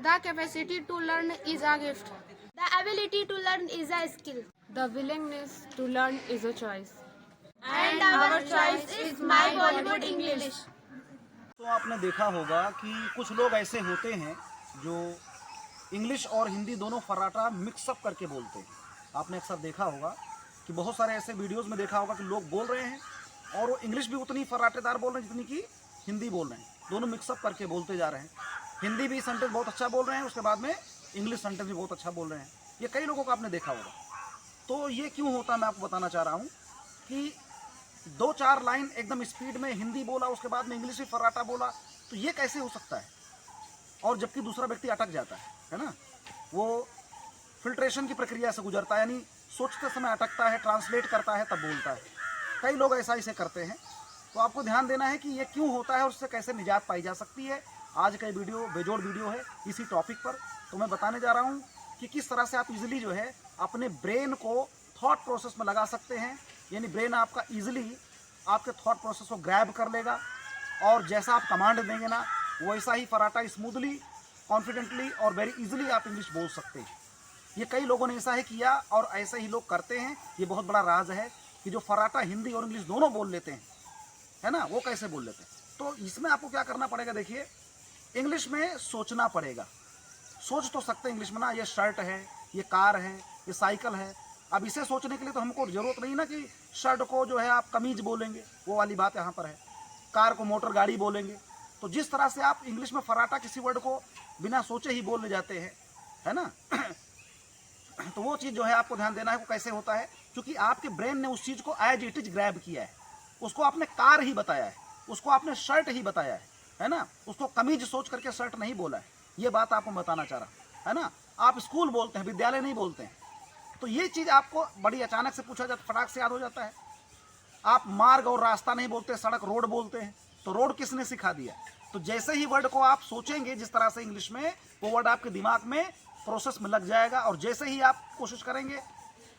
The capacity to learn is a gift. The ability to learn is a skill. The willingness to learn is a choice. And our choice is My Bollywood English. तो आपने देखा होगा कि कुछ लोग ऐसे होते हैं जो इंग्लिश और हिंदी दोनों फर्राटा मिक्सअप करके बोलते हैं। आपने अक्सर देखा होगा कि बहुत सारे ऐसे वीडियोस में देखा होगा कि लोग बोल रहे हैं और वो इंग्लिश भी उतनी फर्राटेदार बोल रहे हैं जितनी कि हिंदी बोल रहे हैं। दोनों मिक्सअप करके बोलते जा रहे हैं। हिंदी भी सेंटेंस बहुत अच्छा बोल रहे हैं, उसके बाद में इंग्लिश सेंटेंस भी बहुत अच्छा बोल रहे हैं। ये कई लोगों को आपने देखा होगा। तो ये क्यों होता है मैं आपको बताना चाह रहा हूँ कि 2-4 लाइन एकदम स्पीड में हिंदी बोला, उसके बाद में इंग्लिश भी फर्राटा बोला, तो ये कैसे हो सकता है? और जबकि दूसरा व्यक्ति अटक जाता है ना, वो फिल्ट्रेशन की प्रक्रिया से गुजरता है, यानी सोचते समय अटकता है, ट्रांसलेट करता है, तब बोलता है। कई लोग ऐसा इसे करते हैं। तो आपको ध्यान देना है कि ये क्यों होता है और उससे कैसे निजात पाई जा सकती है। आज का वीडियो बेजोड़ वीडियो है इसी टॉपिक पर। तो मैं बताने जा रहा हूँ कि किस तरह से आप इजीली जो है अपने ब्रेन को थॉट प्रोसेस में लगा सकते हैं, यानी ब्रेन आपका इजीली आपके थॉट प्रोसेस को ग्रैब कर लेगा और जैसा आप कमांड देंगे ना, वैसा ही फर्राटा स्मूथली, कॉन्फिडेंटली और वेरी इजीली आप इंग्लिश बोल सकते हैं। ये कई लोगों ने ऐसा ही किया और ऐसे ही लोग करते हैं। ये बहुत बड़ा राज है कि जो फर्राटा हिंदी और इंग्लिश दोनों बोल लेते हैं, है ना, वो कैसे बोल लेते हैं। तो इसमें आपको क्या करना पड़ेगा, देखिए, इंग्लिश में सोचना पड़ेगा। सोच तो सकते हैं इंग्लिश में ना, ये शर्ट है, ये कार है, ये साइकिल है। अब इसे सोचने के लिए तो हमको ज़रूरत नहीं ना कि शर्ट को जो है आप कमीज बोलेंगे, वो वाली बात यहाँ पर है। कार को मोटर गाड़ी बोलेंगे। तो जिस तरह से आप इंग्लिश में फर्राटा किसी वर्ड को बिना सोचे ही बोलने जाते हैं, है ना, तो वो चीज़ जो है आपको ध्यान देना है वो कैसे होता है। क्योंकि आपके ब्रेन ने उस चीज़ को एज इट इज ग्रैब किया है। उसको आपने कार ही बताया है, उसको आपने शर्ट ही बताया है ना, उसको कमीज सोच करके शर्ट नहीं बोला है। ये बात आपको बताना चाह रहा है ना। आप स्कूल बोलते हैं, विद्यालय नहीं बोलते हैं। तो ये चीज़ आपको बड़ी अचानक से पूछा जाता, फटाक से याद हो जाता है। आप मार्ग और रास्ता नहीं बोलते, सड़क रोड बोलते हैं। तो रोड किसने सिखा दिया? तो जैसे ही वर्ड को आप सोचेंगे जिस तरह से इंग्लिश में, वो वर्ड आपके दिमाग में प्रोसेस में लग जाएगा। और जैसे ही आप कोशिश करेंगे,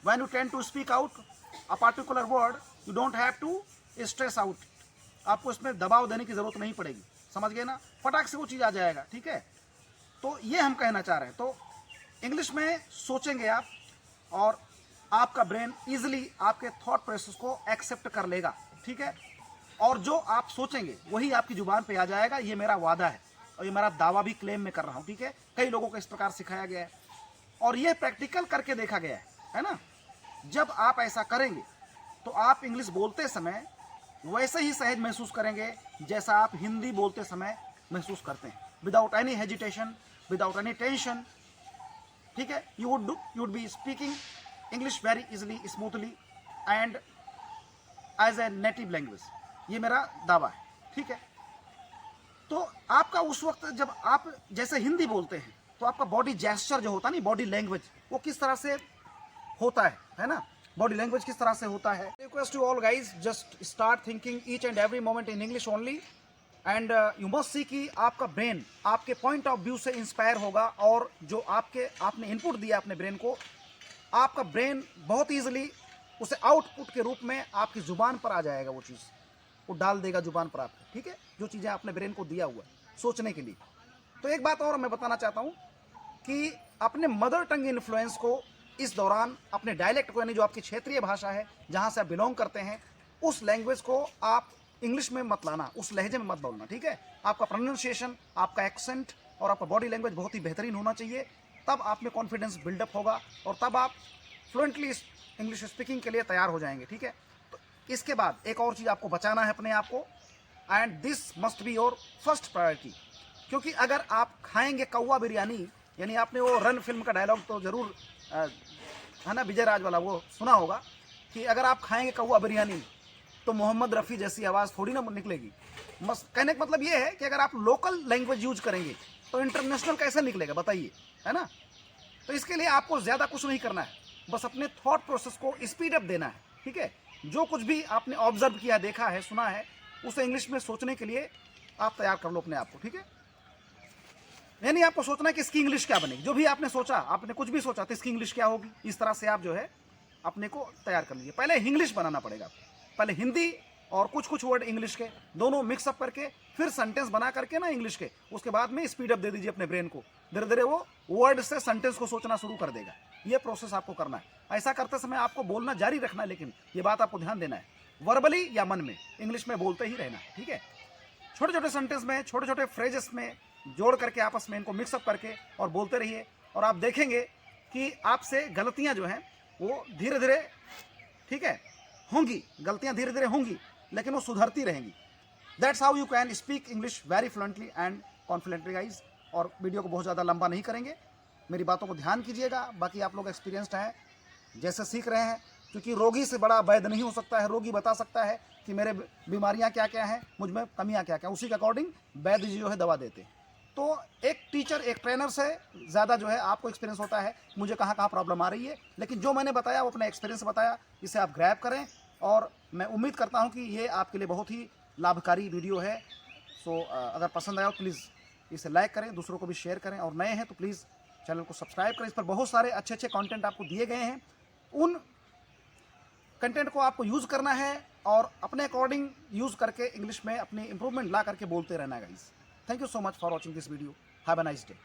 when you tend to speak out a particular word, you don't have to stress out. आपको इसमें दबाव देने की जरूरत नहीं पड़ेगी, समझ गए ना, फटाक से वो चीज़ आ जाएगा। ठीक है, तो ये हम कहना चाह रहे हैं। तो इंग्लिश में सोचेंगे आप और आपका ब्रेन इजीली आपके थॉट प्रोसेस को एक्सेप्ट कर लेगा। ठीक है, और जो आप सोचेंगे वही आपकी जुबान पे आ जाएगा। ये मेरा वादा है और ये मेरा दावा भी क्लेम में कर रहा हूँ। ठीक है, कई लोगों को इस प्रकार सिखाया गया है और ये प्रैक्टिकल करके देखा गया है ना। जब आप ऐसा करेंगे तो आप इंग्लिश बोलते समय वैसे ही सहज महसूस करेंगे जैसा आप हिंदी बोलते समय महसूस करते हैं, without any hesitation, without any tension. ठीक है, you would be speaking English very easily, smoothly and as a native language. ये मेरा दावा है। ठीक है, तो आपका उस वक्त जब आप जैसे हिंदी बोलते हैं तो आपका बॉडी जेस्चर जो होता है ना, बॉडी लैंग्वेज, वो किस तरह से होता है ना, बॉडी लैंग्वेज किस तरह से होता है। Request to all guys, just start thinking each and every moment in English only and you must see कि आपका ब्रेन आपके पॉइंट ऑफ व्यू से इंस्पायर होगा और जो आपने इनपुट दिया अपने ब्रेन को, आपका ब्रेन बहुत ईजिली उसे आउटपुट के रूप में आपकी जुबान पर आ जाएगा। वो चीज़ वो डाल देगा जुबान पर आपके। ठीक है, जो चीज़ें आपने ब्रेन को दिया हुआ है सोचने के लिए। तो एक बात और मैं बताना चाहता हूँ कि अपने मदर टंग इन्फ्लुएंस को इस दौरान, अपने डायलेक्ट को, यानी जो आपकी क्षेत्रीय भाषा है जहाँ से आप बिलोंग करते हैं, उस लैंग्वेज को आप इंग्लिश में मत लाना, उस लहजे में मत बोलना। ठीक है, आपका प्रोनाउंसिएशन, आपका एक्सेंट और आपका बॉडी लैंग्वेज बहुत ही बेहतरीन होना चाहिए। तब आप में कॉन्फिडेंस बिल्डअप होगा और तब आप फ्लुएंटली इंग्लिश स्पीकिंग के लिए तैयार हो जाएंगे। ठीक है, तो इसके बाद एक और चीज़ आपको बचाना है अपने आप को, and this must be your first priority. क्योंकि अगर आप खाएंगे कौवा बिरयानी, यानी आपने वो रन फिल्म का डायलॉग तो ज़रूर है ना, विजय राज वाला, वो सुना होगा कि अगर आप खाएंगे कौवा बिरयानी तो मोहम्मद रफ़ी जैसी आवाज़ थोड़ी ना निकलेगी। कहने का मतलब ये है कि अगर आप लोकल लैंग्वेज यूज करेंगे तो इंटरनेशनल कैसे निकलेगा, बताइए, है ना। तो इसके लिए आपको ज़्यादा कुछ नहीं करना है, बस अपने थॉट प्रोसेस को स्पीड अप देना है। ठीक है, जो कुछ भी आपने ऑब्जर्व किया, देखा है, सुना है, उसे इंग्लिश में सोचने के लिए आप तैयार कर लो अपने आप को। ठीक है, यानी आपको सोचना है कि इसकी इंग्लिश क्या बनेगी। जो भी आपने सोचा, आपने कुछ भी सोचा तो इसकी इंग्लिश क्या होगी, इस तरह से आप जो है अपने को तैयार कर लीजिए। पहले इंग्लिश बनाना पड़ेगा आपको, पहले हिंदी और कुछ कुछ वर्ड इंग्लिश के, दोनों मिक्सअप करके फिर सेंटेंस बना करके ना इंग्लिश के, उसके बाद में स्पीड अप दे दीजिए अपने ब्रेन को। धीरे धीरे वो वर्ड से सेंटेंस को सोचना शुरू कर देगा। ये प्रोसेस आपको करना है। ऐसा करते समय आपको बोलना जारी रखना है, लेकिन ये बात आपको ध्यान देना है, वर्बली या मन में इंग्लिश में बोलते ही रहना है, ठीक है। छोटे छोटे सेंटेंस में, छोटे छोटे फ्रेजेस में जोड़ करके आपस में इनको मिक्सअप करके और बोलते रहिए, और आप देखेंगे कि आपसे गलतियां जो हैं वो धीरे धीरे, ठीक है, होंगी, गलतियां धीरे धीरे होंगी, लेकिन वो सुधरती रहेंगी। That's how you can speak English very fluently and confidently guys. और वीडियो को बहुत ज़्यादा लंबा नहीं करेंगे, मेरी बातों को ध्यान कीजिएगा। बाकी आप लोग एक्सपीरियंस्ड हैं, जैसे सीख रहे हैं, क्योंकि रोगी से बड़ा वैद्य नहीं हो सकता है। रोगी बता सकता है कि मेरे बीमारियां क्या क्या हैं, मुझ में कमियां क्या क्या, उसी के अकॉर्डिंग वैद्य जी जो है दवा देते हैं। तो एक टीचर, एक ट्रेनर से ज़्यादा जो है आपको एक्सपीरियंस होता है मुझे कहाँ कहाँ प्रॉब्लम आ रही है, लेकिन जो मैंने बताया वो अपना एक्सपीरियंस बताया, इसे आप ग्रैब करें। और मैं उम्मीद करता हूँ कि ये आपके लिए बहुत ही लाभकारी वीडियो है। सो अगर पसंद आया तो प्लीज़ इसे लाइक करें, दूसरों को भी शेयर करें, और नए हैं तो प्लीज़ चैनल को सब्सक्राइब करें। इस पर बहुत सारे अच्छे अच्छे कंटेंट आपको दिए गए हैं, उन कंटेंट को आपको यूज़ करना है और अपने अकॉर्डिंग यूज़ करके इंग्लिश में अपनी इंप्रूवमेंट ला करके बोलते रहना है guys. Thank you so much for watching this video. Have a nice day.